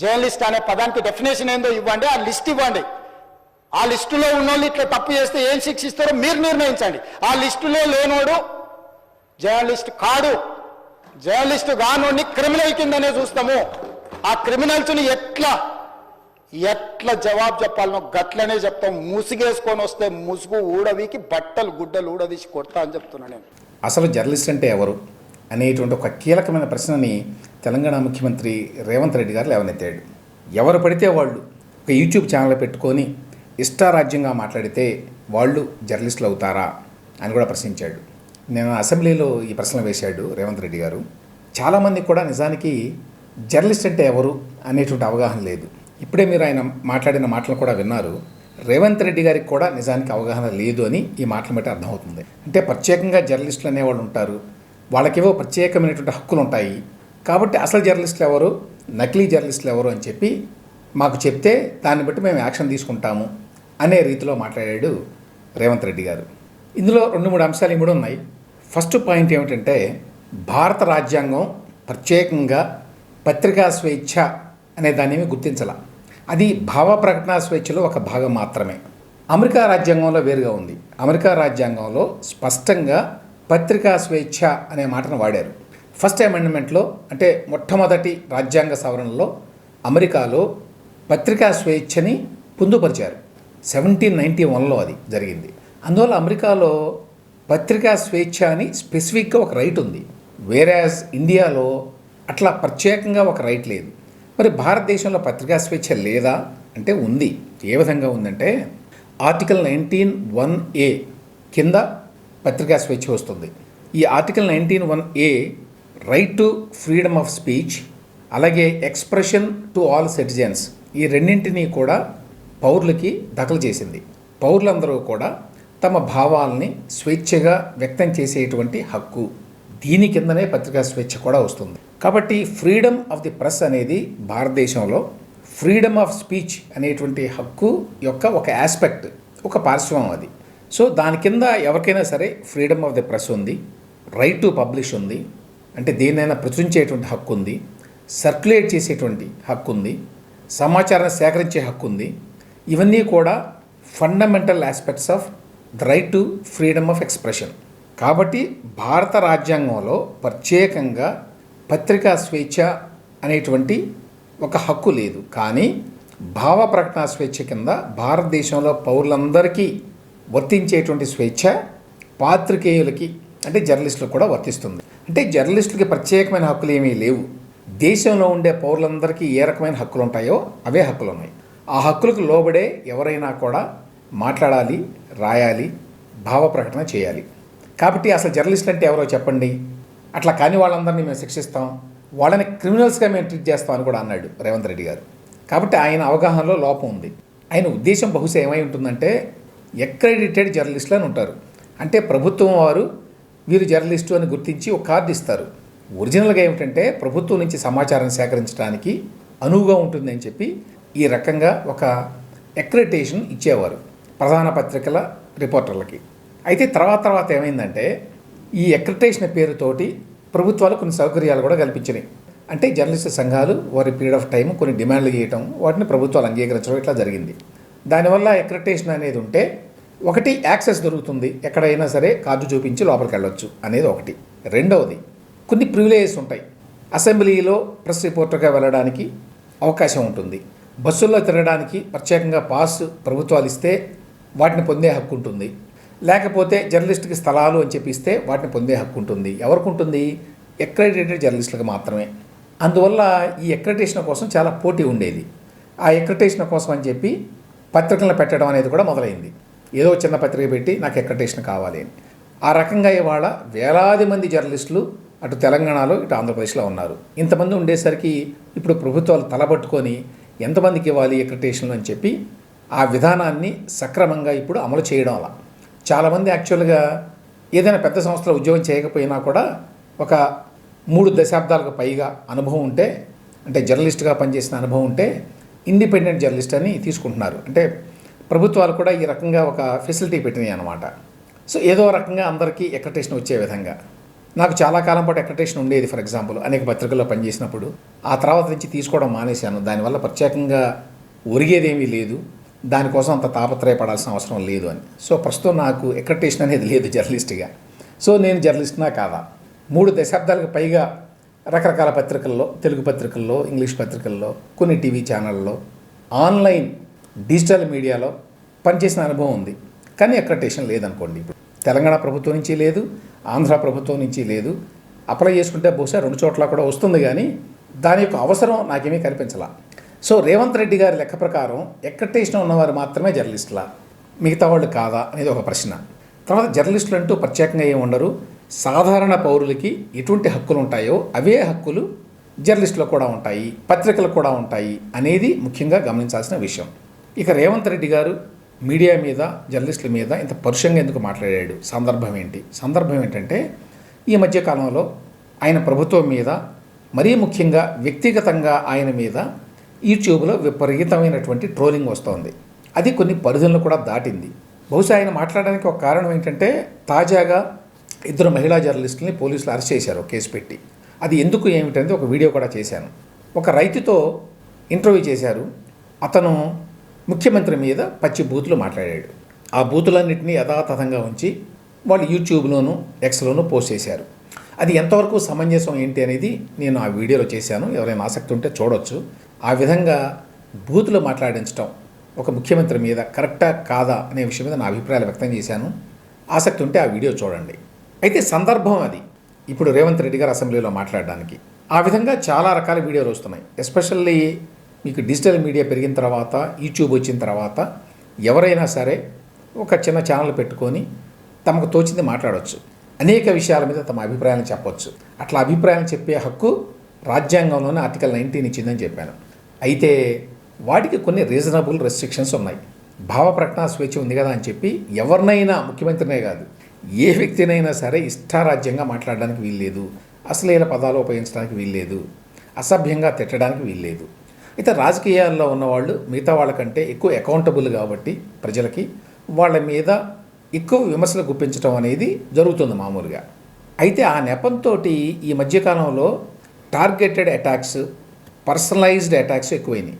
Journalist అనే పదానికి definition ఏందో ఇవ్వండి, ఆ లిస్ట్ ఇవ్వండి. ఆ లిస్టులో ఉన్నోళ్ళు ఇట్లా తప్పు చేస్తే ఏం శిక్షిస్తారో మీరు నిర్ణయించండి. ఆ లిస్టులో లేనోడు జర్నలిస్ట్ కాడు. జర్నలిస్ట్ కానోడిని క్రిమినల్ కిందనే చూస్తాము. ఆ క్రిమినల్స్ని ఎట్లా జవాబు చెప్పాలనో గట్లనే చెప్తాం. ముసుగేసుకొని వస్తే ముసుగు ఊడవీకి బట్టలు గుడ్డలు ఊడదీసి కొడతా అని చెప్తున్నాను నేను. అసలు జర్నలిస్ట్ అంటే ఎవరు అనేటువంటి ఒక కీలకమైన ప్రశ్నని తెలంగాణ ముఖ్యమంత్రి రేవంత్ రెడ్డి గారు లేవనెత్తాడు. ఎవరు పడితే వాళ్ళు ఒక యూట్యూబ్ ఛానల్ పెట్టుకొని ఇష్టారాజ్యంగా మాట్లాడితే వాళ్ళు జర్నలిస్టులు అవుతారా అని కూడా ప్రశ్నించాడు. నేను అసెంబ్లీలో ఈ ప్రశ్న వేశాడు రేవంత్ రెడ్డి గారు. చాలామందికి కూడా నిజానికి జర్నలిస్ట్ అంటే ఎవరు అనేటువంటి అవగాహన లేదు. ఇప్పుడే మీరు ఆయన మాట్లాడిన మాటలు కూడా విన్నారు. రేవంత్ రెడ్డి గారికి కూడా నిజానికి అవగాహన లేదు అని ఈ మాటలు బట్టి అర్థమవుతుంది. అంటే ప్రత్యేకంగా జర్నలిస్టులు అనేవాళ్ళు ఉంటారు, వాళ్ళకేవో ప్రత్యేకమైనటువంటి హక్కులు ఉంటాయి. కాబట్టి అసలు జర్నలిస్టులు ఎవరు, నకిలీ జర్నలిస్టులు ఎవరు అని చెప్పి మాకు చెప్తే దాన్ని బట్టి మేము యాక్షన్ తీసుకుంటాము అనే రీతిలో మాట్లాడాడు రేవంత్ రెడ్డి గారు. ఇందులో 2-3 అంశాలు ఇమిడి ఉన్నాయి. ఫస్ట్ పాయింట్ ఏమిటంటే, భారత రాజ్యాంగం ప్రత్యేకంగా పత్రికా స్వేచ్ఛ అనే దాన్ని గుర్తించాల. అది భావ ప్రకటన స్వేచ్ఛలో ఒక భాగం మాత్రమే. అమెరికా రాజ్యాంగంలో వేరుగా ఉంది. అమెరికా రాజ్యాంగంలో స్పష్టంగా పత్రికా స్వేచ్ఛ అనే మాటను వాడారు. ఫస్ట్ అమెండ్మెంట్లో అంటే మొట్టమొదటి రాజ్యాంగ సవరణలో అమెరికాలో పత్రికా స్వేచ్ఛని పొందుపరిచారు. 1791లో అది జరిగింది. అందువల్ల అమెరికాలో పత్రికా స్వేచ్ఛ అని స్పెసిఫిక్గా ఒక రైట్ ఉంది. వేరాజ్ ఇండియాలో అట్లా ప్రత్యేకంగా ఒక రైట్ లేదు. మరి భారతదేశంలో పత్రికా స్వేచ్ఛ లేదా అంటే ఉంది. ఏ విధంగా ఉందంటే, ఆర్టికల్ 19(1)A కింద పత్రికా స్వేచ్ఛ వస్తుంది. ఈ article 19(1)A right to freedom of speech, అలాగే ఎక్స్ప్రెషన్ టు ఆల్ సిటిజన్స్, ఈ రెండింటినీ కూడా పౌరులకి దఖలు చేసింది. పౌరులందరూ కూడా తమ భావాల్ని స్వేచ్ఛగా వ్యక్తం చేసేటువంటి హక్కు, దీని కిందనే పత్రికా స్వేచ్ఛ కూడా వస్తుంది. కాబట్టి ఫ్రీడమ్ ఆఫ్ ది ప్రెస్ అనేది భారతదేశంలో ఫ్రీడమ్ ఆఫ్ స్పీచ్ అనేటువంటి హక్కు యొక్క ఒక ఆస్పెక్ట్, ఒక పార్శ్వం అది. సో దాని కింద ఎవరికైనా సరే ఫ్రీడమ్ ఆఫ్ ది ప్రెస్ ఉంది, రైట్ టు పబ్లిష్ ఉంది, అంటే దేన్నైనా ప్రచురించేటువంటి హక్కు ఉంది, సర్క్యులేట్ చేసేటువంటి హక్కు ఉంది, సమాచారాన్ని సేకరించే హక్కు ఉంది. ఇవన్నీ కూడా fundamental aspects of the right to freedom of expression. కాబట్టి భారత రాజ్యాంగంలో ప్రత్యేకంగా పత్రికా స్వేచ్ఛ అనేటువంటి ఒక హక్కు లేదు. కానీ భావ ప్రకటన స్వేచ్ఛ కింద భారతదేశంలో పౌరులందరికీ వర్తించేటువంటి స్వేచ్ఛ పాత్రికేయులకి అంటే జర్నలిస్టులకు కూడా వర్తిస్తుంది. అంటే జర్నలిస్టులకి ప్రత్యేకమైన హక్కులు ఏమీ లేవు. దేశంలో ఉండే పౌరులందరికీ ఏ రకమైన హక్కులు ఉంటాయో అవే హక్కులు ఉన్నాయి. ఆ హక్కులకు లోబడే ఎవరైనా కూడా మాట్లాడాలి, రాయాలి, భావ ప్రకటన చేయాలి. కాబట్టి అసలు జర్నలిస్టులు అంటే ఎవరో చెప్పండి, అట్లా కాని వాళ్ళందరినీ మేము శిక్షిస్తాం, వాళ్ళని క్రిమినల్స్గా మేము ట్రీట్ చేస్తాం అని కూడా అన్నాడు రేవంత్ రెడ్డి గారు. కాబట్టి ఆయన అవగాహనలో లోపం ఉంది. ఆయన ఉద్దేశం బహుశా ఏమై ఉంటుందంటే, అక్రెడిటెడ్ జర్నలిస్టులు అని ఉంటారు. అంటే ప్రభుత్వం వారు వీరు జర్నలిస్టు అని గుర్తించి ఒక కార్డు ఇస్తారు. ఒరిజినల్గా ఏమిటంటే ప్రభుత్వం నుంచి సమాచారం సేకరించడానికి అనువుగా ఉంటుందని చెప్పి ఈ రకంగా ఒక అక్రెడిటేషన్ ఇచ్చేవారు ప్రధాన పత్రికల రిపోర్టర్లకి. అయితే తర్వాత ఏమైందంటే, ఈ అక్రెడిటేషన్ పేరుతోటి ప్రభుత్వాలు కొన్ని సౌకర్యాలు కూడా కల్పించినాయి. అంటే జర్నలిస్టు సంఘాలు వారి పీరియడ్ ఆఫ్ టైం కొన్ని డిమాండ్లు చేయటం, వాటిని ప్రభుత్వాలు అంగీకరించడం ఇట్లా జరిగింది. దానివల్ల అక్రెడిటేషన్ అనేది ఉంటే ఒకటి యాక్సెస్ దొరుకుతుంది, ఎక్కడైనా సరే కార్డు చూపించి లోపలికి వెళ్ళొచ్చు అనేది ఒకటి. రెండవది, కొన్ని ప్రివిలేజెస్ ఉంటాయి. అసెంబ్లీలో ప్రెస్ రిపోర్టర్గా వెళ్ళడానికి అవకాశం ఉంటుంది. బస్సుల్లో తిరగడానికి ప్రత్యేకంగా పాస్ ప్రభుత్వాలు ఇస్తే వాటిని పొందే హక్కు ఉంటుంది. లేకపోతే జర్నలిస్టుకి స్థలాలు అని చెప్పిస్తే వాటిని పొందే హక్కు ఉంటుంది. ఎవరికి ఉంటుంది? అక్రెడిటెడ్ జర్నలిస్టులకు మాత్రమే. అందువల్ల ఈ అక్రెడిటేషన్ కోసం చాలా పోటీ ఉండేది. ఆ అక్రెడిటేషన్ కోసం అని చెప్పి పత్రికలను పెట్టడం అనేది కూడా మొదలైంది. ఏదో చిన్న పత్రిక పెట్టి నాకు అక్రెడిటేషన్ కావాలి అని. ఆ రకంగా ఇవాళ వేలాది మంది జర్నలిస్టులు అటు తెలంగాణలో ఇటు ఆంధ్రప్రదేశ్లో ఉన్నారు. ఇంతమంది ఉండేసరికి ఇప్పుడు ప్రభుత్వాలు తలబట్టుకొని ఎంతమందికి ఇవ్వాలి అక్రెడిటేషన్లు అని చెప్పి ఆ విధానాన్ని సక్రమంగా ఇప్పుడు అమలు చేయడం వల్ల చాలామంది యాక్చువల్గా ఏదైనా పెద్ద సంస్థలో ఉద్యోగం చేయకపోయినా కూడా ఒక 3 దశాబ్దాలకు పైగా అనుభవం ఉంటే, అంటే జర్నలిస్ట్గా పనిచేసిన అనుభవం ఉంటే ఇండిపెండెంట్ జర్నలిస్ట్ అని తీసుకుంటున్నారు. అంటే ప్రభుత్వాలు కూడా ఈ రకంగా ఒక ఫెసిలిటీ పెట్టినాయి అన్నమాట. సో ఏదో రకంగా అందరికీ అక్రెడిటేషన్ వచ్చే విధంగా. నాకు చాలా కాలం పాటు అక్రిడిటేషన్ ఉండేది. ఫర్ ఎగ్జాంపుల్ అనేక పత్రికల్లో పనిచేసినప్పుడు ఆ తర్వాత నుంచి తీసుకోవడం మానేశాను. దానివల్ల ప్రత్యేకంగా ఒరిగేదేమీ లేదు, దానికోసం అంత తాపత్రయపడాల్సిన అవసరం లేదు అని. సో ప్రస్తుతం నాకు అక్రిడిటేషన్ అనేది లేదు జర్నలిస్ట్గా. సో నేను జర్నలిస్ట్నా కాదా? 3 దశాబ్దాలకు పైగా రకరకాల పత్రికల్లో, తెలుగు పత్రికల్లో, ఇంగ్లీష్ పత్రికల్లో, కొన్ని టీవీ ఛానళ్ళలో, ఆన్లైన్ డిజిటల్ మీడియాలో పనిచేసిన అనుభవం ఉంది. కానీ అక్రిడిటేషన్ లేదనుకోండి. ఇప్పుడు తెలంగాణ ప్రభుత్వం నుంచి లేదు, ఆంధ్ర ప్రభుత్వం నుంచి లేదు. అప్లై చేసుకుంటే బహుశా 2 చోట్ల కూడా వస్తుంది, కానీ దాని యొక్క అవసరం నాకేమీ కనిపించలా. సో రేవంత్ రెడ్డి గారి లెక్క ప్రకారం అక్రిడిటేషన్ ఉన్నవారు మాత్రమే జర్నలిస్టులా, మిగతా వాళ్ళు కాదా అనేది ఒక ప్రశ్న. తర్వాత జర్నలిస్టులు అంటూ ప్రత్యేకంగా ఏమి ఉండరు. సాధారణ పౌరులకి ఎటువంటి హక్కులు ఉంటాయో అవే హక్కులు జర్నలిస్టులకు కూడా ఉంటాయి, పత్రికలకు కూడా ఉంటాయి అనేది ముఖ్యంగా గమనించాల్సిన విషయం. ఇక రేవంత్ రెడ్డి గారు మీడియా మీద, జర్నలిస్టుల మీద ఇంత పరుషంగా ఎందుకు మాట్లాడాడు? సందర్భం ఏంటి? సందర్భం ఏంటంటే ఈ మధ్యకాలంలో ఆయన ప్రభుత్వం మీద, మరీ ముఖ్యంగా వ్యక్తిగతంగా ఆయన మీద యూట్యూబ్లో విపరీతమైనటువంటి ట్రోలింగ్ వస్తోంది. అది కొన్ని పరిధులను కూడా దాటింది. బహుశా ఆయన మాట్లాడడానికి ఒక కారణం ఏంటంటే తాజాగా 2 మహిళా జర్నలిస్టులని పోలీసులు అరెస్ట్ చేశారు కేసు పెట్టి. అది ఎందుకు ఏమిటంటే ఒక వీడియో కూడా చేశాను. ఒక రైతుతో ఇంటర్వ్యూ చేశారు. అతను ముఖ్యమంత్రి మీద పచ్చి బూతులు మాట్లాడాడు. ఆ బూతులన్నింటినీ యథాతథంగా ఉంచి వాళ్ళు యూట్యూబ్లోను, ఎక్స్లోనూ పోస్ట్ చేశారు. అది ఎంతవరకు సమంజసం ఏంటి అనేది నేను ఆ వీడియోలో చేశాను. ఎవరైనా ఆసక్తి ఉంటే చూడొచ్చు. ఆ విధంగా బూతులు మాట్లాడించడం ఒక ముఖ్యమంత్రి మీద కరెక్టా కాదా అనే విషయం మీద నా అభిప్రాయాలు వ్యక్తం చేశాను. ఆసక్తి ఉంటే ఆ వీడియో చూడండి. అయితే సందర్భం అది ఇప్పుడు రేవంత్ రెడ్డి గారు అసెంబ్లీలో మాట్లాడడానికి. ఆ విధంగా చాలా రకాల వీడియోలు వస్తున్నాయి. ఎస్పెషల్లీ మీకు డిజిటల్ మీడియా పెరిగిన తర్వాత, యూట్యూబ్ వచ్చిన తర్వాత ఎవరైనా సరే ఒక చిన్న ఛానల్ పెట్టుకొని తమకు తోచింది మాట్లాడవచ్చు. అనేక విషయాల మీద తమ అభిప్రాయాలను చెప్పవచ్చు. అట్లా అభిప్రాయాలు చెప్పే హక్కు రాజ్యాంగంలోనే ఆర్టికల్ 19 ఇచ్చిందని చెప్పాను. అయితే వాటికి కొన్ని రీజనబుల్ రెస్ట్రిక్షన్స్ ఉన్నాయి. భావ ప్రకటన స్వేచ్ఛ ఉంది కదా అని చెప్పి ఎవరినైనా, ముఖ్యమంత్రినే కాదు ఏ వ్యక్తినైనా సరే ఇష్టారాజ్యంగా మాట్లాడడానికి వీల్లేదు, అశ్లీల పదాలు ఉపయోగించడానికి వీల్లేదు, అసభ్యంగా తిట్టడానికి వీల్లేదు. అయితే రాజకీయాల్లో ఉన్నవాళ్ళు మిగతా వాళ్ళకంటే ఎక్కువ అకౌంటబుల్ కాబట్టి ప్రజలకి వాళ్ళ మీద ఎక్కువ విమర్శలు గుప్పించడం అనేది జరుగుతుంది మామూలుగా. అయితే ఆ నెపంతో ఈ మధ్యకాలంలో టార్గెటెడ్ అటాక్స్, పర్సనలైజ్డ్ అటాక్స్ ఎక్కువైనాయి.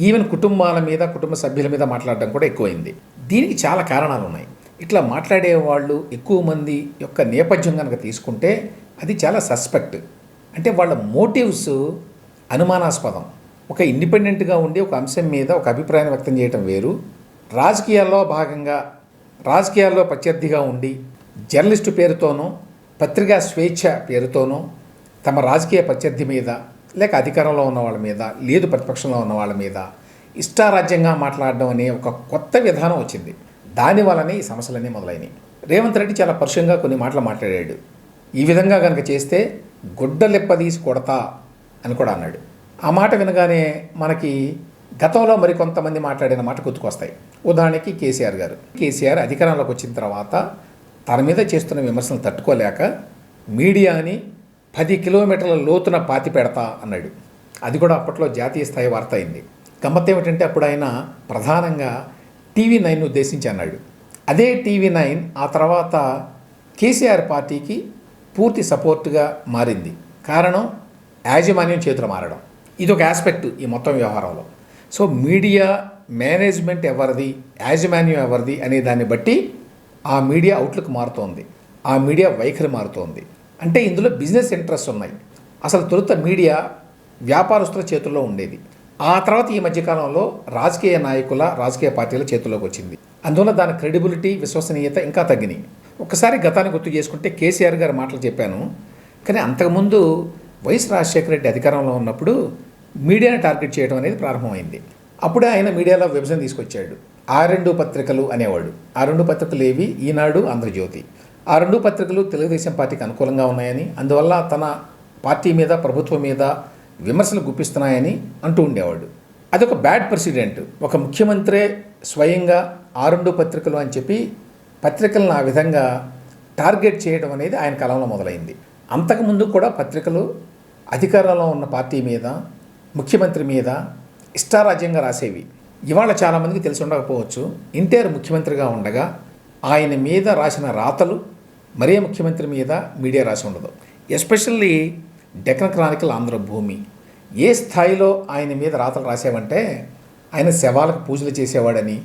ఈవెన్ కుటుంబాల మీద, కుటుంబ సభ్యుల మీద మాట్లాడడం కూడా ఎక్కువైంది. దీనికి చాలా కారణాలు ఉన్నాయి. ఇట్లా మాట్లాడే వాళ్ళు ఎక్కువ మంది యొక్క నేపథ్యం కనుక తీసుకుంటే అది చాలా సస్పెక్ట్. అంటే వాళ్ళ మోటివ్స్ అనుమానాస్పదం. ఒక ఇండిపెండెంట్గా ఉండి ఒక అంశం మీద ఒక అభిప్రాయం వ్యక్తం చేయడం వేరు, రాజకీయాల్లో భాగంగా, రాజకీయాల్లో ప్రత్యర్థిగా ఉండి జర్నలిస్టు పేరుతోనూ, పత్రికా స్వేచ్ఛ పేరుతోనూ తమ రాజకీయ ప్రత్యర్థి మీద, లేక అధికారంలో ఉన్న వాళ్ళ మీద, లేదు ప్రతిపక్షంలో ఉన్న వాళ్ళ మీద ఇష్టారాజ్యంగా మాట్లాడడం అనే ఒక కొత్త విధానం వచ్చింది. దానివల్లనే ఈ సమస్యలన్నీ మొదలైనవి. రేవంత్ రెడ్డి చాలా పరుషంగా కొన్ని మాటలు మాట్లాడాడు. ఈ విధంగా కనుక చేస్తే గుడ్డలెప్పదీసి కొడతా అని కూడా అన్నాడు. ఆ మాట వినగానే మనకి గతంలో మరికొంతమంది మాట్లాడిన మాట గుర్తుకొస్తాయి. ఉదాహరణకి కేసీఆర్ అధికారంలోకి వచ్చిన తర్వాత తన మీద చేస్తున్న విమర్శలు తట్టుకోలేక మీడియాని 10 కిలోమీటర్ల లోతున పాతి పెడతా అన్నాడు. అది కూడా అప్పట్లో జాతీయ స్థాయి వార్త అయింది. గమ్మత్ ఏమిటంటే అప్పుడు ఆయన ప్రధానంగా TV9 ఉద్దేశించి అన్నాడు. అదే TV9 ఆ తర్వాత కేసీఆర్ పార్టీకి పూర్తి సపోర్టుగా మారింది. కారణం యాజమాన్యం చేతులు మారడం. ఇది ఒక ఆస్పెక్ట్ ఈ మొత్తం వ్యవహారంలో. సో మీడియా మేనేజ్మెంట్ ఎవరిది, యాజమాన్యం ఎవరిది అనే దాన్ని బట్టి ఆ మీడియా అవుట్లుక్ మారుతోంది, ఆ మీడియా వైఖరి మారుతోంది. అంటే ఇందులో బిజినెస్ ఇంట్రెస్ట్ ఉన్నాయి. అసలు తొలుత మీడియా వ్యాపారస్తుల చేతుల్లో ఉండేది. ఆ తర్వాత ఈ మధ్యకాలంలో రాజకీయ నాయకుల, రాజకీయ పార్టీల చేతుల్లోకి వచ్చింది. అందువల్ల దాని క్రెడిబిలిటీ, విశ్వసనీయత ఇంకా తగ్గినాయి. ఒక్కసారి గతాన్ని గుర్తు చేసుకుంటే కేసీఆర్ గారి మాటలు చెప్పాను, కానీ అంతకుముందు వైఎస్ రాజశేఖర రెడ్డి అధికారంలో ఉన్నప్పుడు మీడియాని టార్గెట్ చేయడం అనేది ప్రారంభమైంది. అప్పుడే ఆయన మీడియాలో విభజన తీసుకొచ్చాడు. ఆ 2 పత్రికలు అనేవాడు. ఆ 2 పత్రికలు ఏవి? ఈనాడు, ఆంధ్రజ్యోతి. ఆ 2 పత్రికలు తెలుగుదేశం పార్టీకి అనుకూలంగా ఉన్నాయని, అందువల్ల తన పార్టీ మీద, ప్రభుత్వం మీద విమర్శలు గుప్పిస్తున్నాయని అంటూ ఉండేవాడు. అదొక బ్యాడ్ ప్రెసిడెంట్. ఒక ముఖ్యమంత్రే స్వయంగా ఆ 2 పత్రికలు అని చెప్పి పత్రికలను ఆ విధంగా టార్గెట్ చేయడం అనేది ఆయన కాలంలో మొదలైంది. అంతకుముందు కూడా పత్రికలు అధికారంలో ఉన్న పార్టీ మీద, ముఖ్యమంత్రి మీద ఇష్టారాజ్యంగా రాసేవి. ఇవాళ చాలామందికి తెలిసి ఉండకపోవచ్చు, ఎన్టీఆర్ ముఖ్యమంత్రిగా ఉండగా ఆయన మీద రాసిన రాతలు మరే ముఖ్యమంత్రి మీద మీడియా రాసి ఉండదు. ఎస్పెషల్లీ డెక్కన్ క్రానికల్ ఆంధ్రభూమి ఏ స్థాయిలో ఆయన మీద రాతలు రాసేవంటే ఆయన శవాలకు పూజలు చేసేవాడని,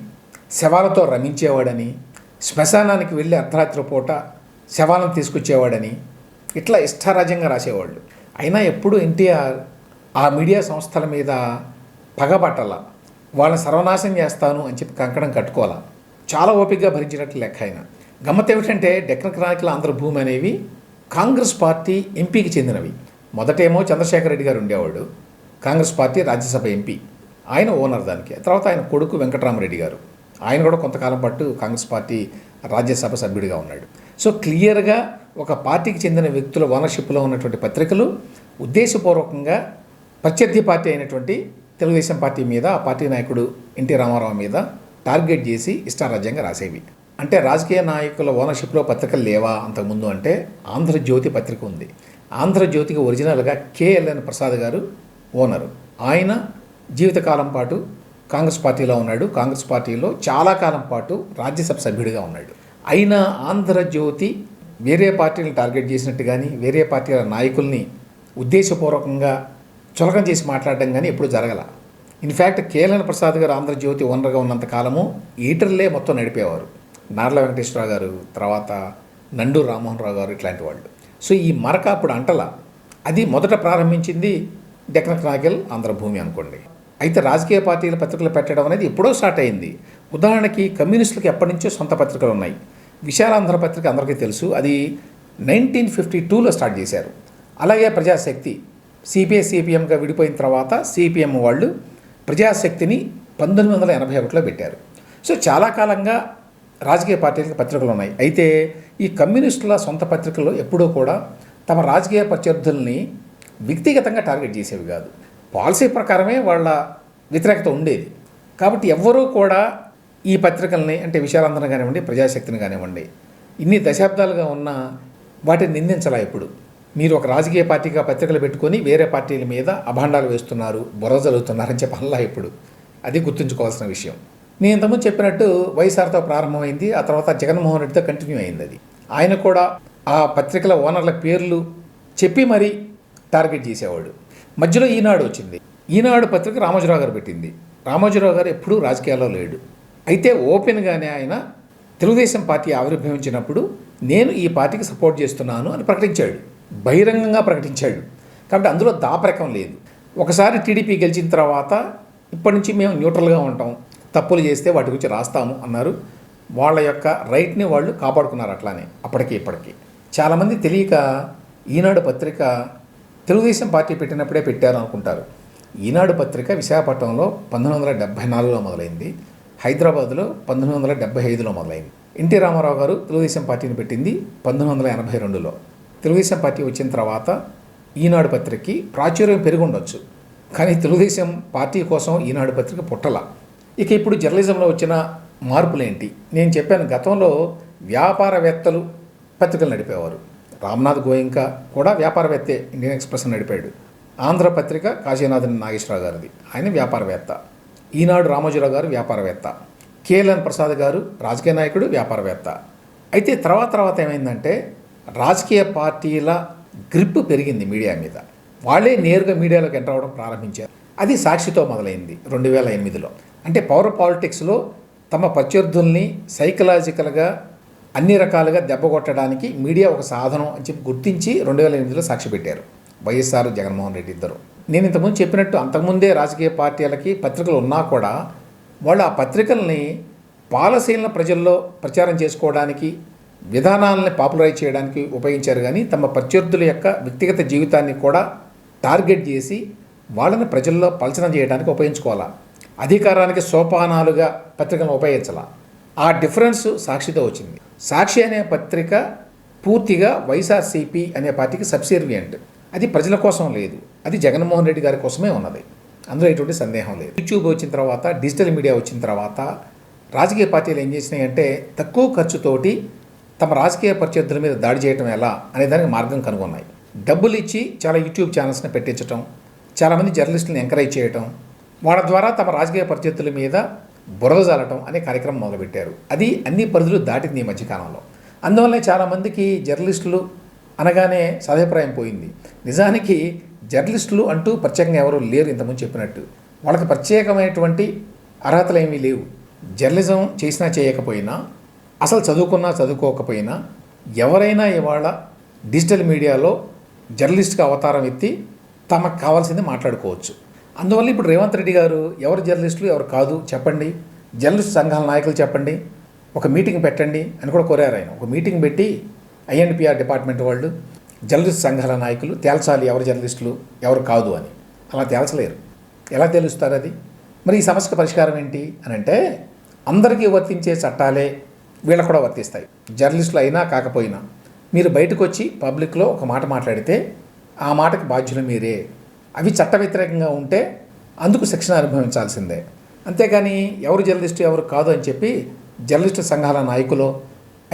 శవాలతో రమించేవాడని, శ్మశానానికి వెళ్ళి అర్ధరాత్రి పూట శవాలను తీసుకొచ్చేవాడని ఇట్లా ఇష్టారాజ్యంగా రాసేవాళ్ళు. అయినా ఎప్పుడు ఎన్టీఆర్ ఆ మీడియా సంస్థల మీద పగబట్టాల, వాళ్ళని సర్వనాశనం చేస్తాను అని చెప్పి కంకణం కట్టుకోవాలా, చాలా ఓపికగా భరించినట్లు లెక్క. ఆయన గమ్మత్ ఏమిటంటే డెక్కన్ క్రానికల్ ఆంధ్రభూమి అనేవి కాంగ్రెస్ పార్టీ ఎంపీకి చెందినవి. మొదటేమో చంద్రశేఖర్ రెడ్డి గారు ఉండేవాడు, కాంగ్రెస్ పార్టీ రాజ్యసభ ఎంపీ, ఆయన ఓనర్ దానికి. తర్వాత ఆయన కొడుకు వెంకటరామరెడ్డి గారు, ఆయన కూడా కొంతకాలం పాటు కాంగ్రెస్ పార్టీ రాజ్యసభ సభ్యుడిగా ఉన్నాడు. సో క్లియర్గా ఒక పార్టీకి చెందిన వ్యక్తుల ఓనర్షిప్లో ఉన్నటువంటి పత్రికలు ఉద్దేశపూర్వకంగా ప్రత్యర్థి పార్టీ అయినటువంటి తెలుగుదేశం పార్టీ మీద, ఆ పార్టీ నాయకుడు ఎన్టీ రామారావు మీద టార్గెట్ చేసి ఇష్టారాజ్యంగా రాసేవి. అంటే రాజకీయ నాయకుల ఓనర్షిప్లో పత్రికలు లేవా అంతకుముందు అంటే ఆంధ్రజ్యోతి పత్రిక ఉంది. ఆంధ్రజ్యోతికి ఒరిజినల్గా కేఎల్ఎన్ ప్రసాద్ గారు ఓనరు. ఆయన జీవితకాలం పాటు కాంగ్రెస్ పార్టీలో ఉన్నాడు, కాంగ్రెస్ పార్టీలో చాలా కాలం పాటు రాజ్యసభ సభ్యుడిగా ఉన్నాడు. అయినా ఆంధ్రజ్యోతి వేరే పార్టీలను టార్గెట్ చేసినట్టు కానీ, వేరే పార్టీల నాయకుల్ని ఉద్దేశపూర్వకంగా చులకన చేసి మాట్లాడడం కానీ ఎప్పుడు జరగల. ఇన్ఫ్యాక్ట్ కేఎల్ఎన్ ప్రసాద్ గారు ఆంధ్రజ్యోతి ఓనర్గా ఉన్నంత కాలము ఈటర్లే మొత్తం నడిపేవారు. నార్ల వెంకటేశ్వరరావు గారు, తర్వాత నండూరు రామ్మోహన్ రావు గారు, ఇట్లాంటి వాళ్ళు. సో ఈ మరక అప్పుడు అంటల. అది మొదట ప్రారంభించింది డెక్కన్ క్రానికల్ ఆంధ్రభూమి అనుకోండి. అయితే రాజకీయ పార్టీల పత్రికలు పెట్టడం అనేది ఎప్పుడో స్టార్ట్ అయింది. ఉదాహరణకి కమ్యూనిస్టులకు ఎప్పటి నుంచో సొంత పత్రికలు ఉన్నాయి. విశాలాంధ్ర పత్రిక అందరికీ తెలుసు, అది 1952లో స్టార్ట్ చేశారు. అలాగే ప్రజాశక్తి సిపిఐ సిపిఎంగా విడిపోయిన తర్వాత సిపిఎం వాళ్ళు ప్రజాశక్తిని 1981లో పెట్టారు. సో చాలా కాలంగా రాజకీయ పార్టీలకు పత్రికలు ఉన్నాయి. అయితే ఈ కమ్యూనిస్టుల సొంత పత్రికలు ఎప్పుడూ కూడా తమ రాజకీయ ప్రత్యర్థుల్ని వ్యక్తిగతంగా టార్గెట్ చేసేవి కాదు, పాలసీ ప్రకారమే వాళ్ళ వ్యతిరేకత ఉండేది. కాబట్టి ఎవ్వరూ కూడా ఈ పత్రికల్ని, అంటే విశాలాంధ్రను కానివ్వండి, ప్రజాశక్తిని కానివ్వండి, ఇన్ని దశాబ్దాలుగా ఉన్న వాటిని నిందించాలా. ఇప్పుడు మీరు ఒక రాజకీయ పార్టీగా పత్రికలు పెట్టుకొని వేరే పార్టీల మీద అభాండాలు వేస్తున్నారు, బుర్ర జరుగుతున్నారని చెప్పల్లా. ఇప్పుడు అది గుర్తుంచుకోవాల్సిన విషయం. నేను ఇంతకుముందు చెప్పినట్టు వైఎస్ఆర్తో ప్రారంభమైంది, ఆ తర్వాత జగన్మోహన్ రెడ్డితో కంటిన్యూ అయింది. అది ఆయన కూడా ఆ పత్రికల ఓనర్ల పేర్లు చెప్పి మరీ టార్గెట్ చేసేవాడు. మధ్యలో ఈనాడు వచ్చింది. ఈనాడు పత్రిక రామోజీరావు గారు పెట్టింది. రామోజీరావు గారు ఎప్పుడూ రాజకీయాల్లో లేడు. అయితే ఓపెన్గానే ఆయన తెలుగుదేశం పార్టీ ఆవిర్భవించినప్పుడు నేను ఈ పార్టీకి సపోర్ట్ చేస్తున్నాను అని ప్రకటించాడు, బహిరంగంగా ప్రకటించాడు. కాబట్టి అందులో దాపరికం లేదు. ఒకసారి టీడీపీ గెలిచిన తర్వాత ఇప్పటి నుంచి మేము న్యూట్రల్గా ఉంటాం, తప్పులు చేస్తే వాటి గురించి రాస్తాము అన్నారు. వాళ్ళ యొక్క రైట్ని వాళ్ళు కాపాడుకున్నారు అట్లానే అప్పటికి ఇప్పటికీ. చాలామంది తెలియక ఈనాడు పత్రిక తెలుగుదేశం పార్టీ పెట్టినప్పుడే పెట్టారు అనుకుంటారు. ఈనాడు పత్రిక విశాఖపట్నంలో 1974లో మొదలైంది, హైదరాబాద్లో 1975లో మొదలైంది. ఎన్టీ రామారావు గారు తెలుగుదేశం పార్టీని పెట్టింది 1982లో. తెలుగుదేశం పార్టీ వచ్చిన తర్వాత ఈనాడు పత్రికకి ప్రాచుర్యం పెరిగి ఉండొచ్చు, కానీ తెలుగుదేశం పార్టీ కోసం ఈనాడు పత్రిక పుట్టల. ఇక ఇప్పుడు జర్నలిజంలో వచ్చిన మార్పులేంటి? నేను చెప్పాను, గతంలో వ్యాపారవేత్తలు పత్రికలు నడిపేవారు. రామ్నాథ్ గోయింకా కూడా వ్యాపారవేత్తే, ఇండియన్ ఎక్స్ప్రెస్ నడిపాడు. ఆంధ్రపత్రిక కాశీనాథన్ నాగేశ్వరరావు గారిది, ఆయన వ్యాపారవేత్త. ఈనాడు రామోజీరావు గారు వ్యాపారవేత్త. కేఎల్ఎన్ ప్రసాద్ గారు రాజకీయ నాయకుడు, వ్యాపారవేత్త. అయితే తర్వాత ఏమైందంటే రాజకీయ పార్టీల గ్రిప్ పెరిగింది మీడియా మీద. వాళ్ళే నేరుగా మీడియాలోకి ఎంటర్ అవ్వడం ప్రారంభించారు. అది సాక్షితో మొదలైంది 2008లో. అంటే పవర్ పాలిటిక్స్లో తమ ప్రత్యర్థుల్ని సైకలాజికల్గా అన్ని రకాలుగా దెబ్బ కొట్టడానికి మీడియా ఒక సాధనం అని చెప్పి గుర్తించి 2008లో సాక్షి పెట్టారు వైఎస్ఆర్, జగన్మోహన్ రెడ్డి ఇద్దరు. నేను ఇంతకుముందు చెప్పినట్టు అంతకుముందే రాజకీయ పార్టీలకి పత్రికలు ఉన్నా కూడా వాళ్ళు ఆ పత్రికల్ని పాలసీలను ప్రజల్లో ప్రచారం చేసుకోవడానికి, విధానాలని పాపులరైజ్ చేయడానికి ఉపయోగించారు. కానీ తమ ప్రత్యర్థుల యొక్క వ్యక్తిగత జీవితాన్ని కూడా టార్గెట్ చేసి వాళ్ళని ప్రజల్లో పలచన చేయడానికి ఉపయోగించుకోవాలా, అధికారానికి సోపానాలుగా పత్రికలను ఉపయోగించాలా. ఆ డిఫరెన్స్ సాక్షితో వచ్చింది. సాక్షి అనే పత్రిక పూర్తిగా వైఎస్ఆర్సీపీ అనే పార్టీకి సబ్సిర్వియంట్. అది ప్రజల కోసం లేదు, అది జగన్మోహన్ రెడ్డి గారి కోసమే ఉన్నది, అందులో ఎటువంటి సందేహం లేదు. యూట్యూబ్ వచ్చిన తర్వాత, డిజిటల్ మీడియా వచ్చిన తర్వాత రాజకీయ పార్టీలు ఏం చేసినాయి అంటే తక్కువ ఖర్చుతోటి తమ రాజకీయ ప్రత్యర్థుల మీద దాడి చేయడం ఎలా అనే దానికి మార్గం కనుగొన్నాయి. డబ్బులు ఇచ్చి చాలా యూట్యూబ్ ఛానల్స్ని పెట్టించడం, చాలామంది జర్నలిస్టులను ఎంకరేజ్ చేయటం, వాళ్ళ ద్వారా తమ రాజకీయ ప్రత్యర్థుల మీద బురద జల్లటం అనే కార్యక్రమం మొదలుపెట్టారు. అది అన్ని పరిధులు దాటింది ఈ మధ్యకాలంలో. అందువల్లే చాలామందికి జర్నలిస్టులు అనగానే సదాభిప్రాయం పోయింది. నిజానికి జర్నలిస్టులు అంటూ ప్రత్యేకంగా ఎవరు లేరు, ఇంతకుముందు చెప్పినట్టు. వాళ్ళకి ప్రత్యేకమైనటువంటి అర్హతలు ఏమీ లేవు. జర్నలిజం చేసినా చేయకపోయినా, అసలు చదువుకున్నా చదువుకోకపోయినా ఎవరైనా ఇవాళ డిజిటల్ మీడియాలో జర్నలిస్ట్గా అవతారం ఎత్తి తమకు కావాల్సింది మాట్లాడుకోవచ్చు. అందువల్ల ఇప్పుడు రేవంత్ రెడ్డి గారు ఎవరు జర్నలిస్టులు ఎవరు కాదు చెప్పండి, జర్నలిస్ట్ సంఘాల నాయకులు చెప్పండి, ఒక మీటింగ్ పెట్టండి అని కూడా కోరారు ఆయన. ఒక మీటింగ్ పెట్టి ఐఎన్పిఆర్ డిపార్ట్మెంట్ వాళ్ళు, జర్నలిస్ట్ సంఘాల నాయకులు తేల్చాలి ఎవరు జర్నలిస్టులు ఎవరు కాదు అని. అలా తేల్చలేరు. ఎలా తెలుస్తారు అది? మరి ఈ సమస్యకు పరిష్కారం ఏంటి అని అంటే, అందరికీ వర్తించే చట్టాలే వీళ్ళకు కూడా వర్తిస్తాయి. జర్నలిస్టులు అయినా కాకపోయినా మీరు బయటకు వచ్చి పబ్లిక్లో ఒక మాట మాట్లాడితే ఆ మాటకి బాధ్యులు మీరే. అవి చట్ట వ్యతిరేకంగా ఉంటే అందుకు శిక్షణ అనుభవించాల్సిందే. అంతేగాని ఎవరు జర్నలిస్టు ఎవరు కాదు అని చెప్పి జర్నలిస్టు సంఘాల నాయకులు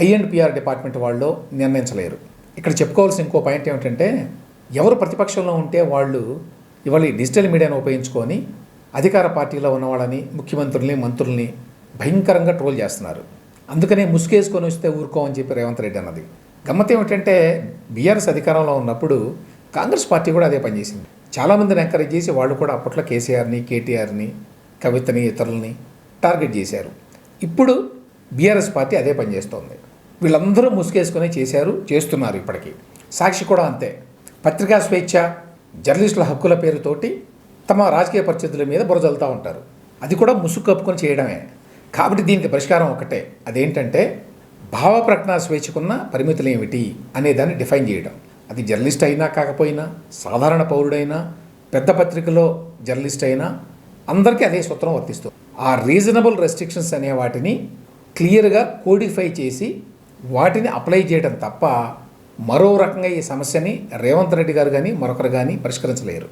ఐఎన్పిఆర్ డిపార్ట్మెంట్ వాళ్ళు నిర్ణయించలేరు. ఇక్కడ చెప్పుకోవాల్సిన ఇంకో పాయింట్ ఏమిటంటే, ఎవరు ప్రతిపక్షంలో ఉంటే వాళ్ళు ఇవాళ ఈ డిజిటల్ మీడియాను ఉపయోగించుకొని అధికార పార్టీలో ఉన్నవాళ్ళని, ముఖ్యమంత్రుల్ని, మంత్రుల్ని భయంకరంగా ట్రోల్ చేస్తున్నారు. అందుకనే ముసుగేసుకొని వస్తే ఊరుకోమని చెప్పి రేవంత్ రెడ్డి అన్నది. గమ్మత్ ఏమిటంటే, బీఆర్ఎస్ అధికారంలో ఉన్నప్పుడు కాంగ్రెస్ పార్టీ కూడా అదే పనిచేసింది. చాలామందిని ఎంకరేజ్ చేసి వాళ్ళు కూడా అప్పట్లో కేసీఆర్ని, కేటీఆర్ని, కవితని, ఇతరులని టార్గెట్ చేశారు. ఇప్పుడు బీఆర్ఎస్ పార్టీ అదే పనిచేస్తోంది. వీళ్ళందరూ ముసుగేసుకొని చేస్తున్నారు ఇప్పటికీ. సాక్షి కూడా అంతే. పత్రికా స్వేచ్ఛ, జర్నలిస్టుల హక్కుల పేరుతోటి తమ రాజకీయ పరిస్థితుల మీద బురజలుతూ ఉంటారు. అది కూడా ముసుగు కప్పుకొని చేయడమే. కాబట్టి దీనికి పరిష్కారం ఒకటే, అదేంటంటే భావ ప్రకటన స్వేచ్ఛకున్న పరిమితులు ఏమిటి అనే దాన్ని డిఫైన్ చేయడం. అది జర్నలిస్ట్ అయినా కాకపోయినా, సాధారణ పౌరుడైనా, పెద్ద పత్రికలో జర్నలిస్ట్ అయినా అందరికీ అదే సూత్రం వర్తిస్తుంది. ఆ రీజనబుల్ రెస్ట్రిక్షన్స్ అనే వాటిని క్లియర్గా కోడిఫై చేసి వాటిని అప్లై చేయడం తప్ప మరో రకంగా ఈ సమస్యని రేవంత్ రెడ్డి గారు కానీ మరొకరు కానీ పరిష్కరించలేరు.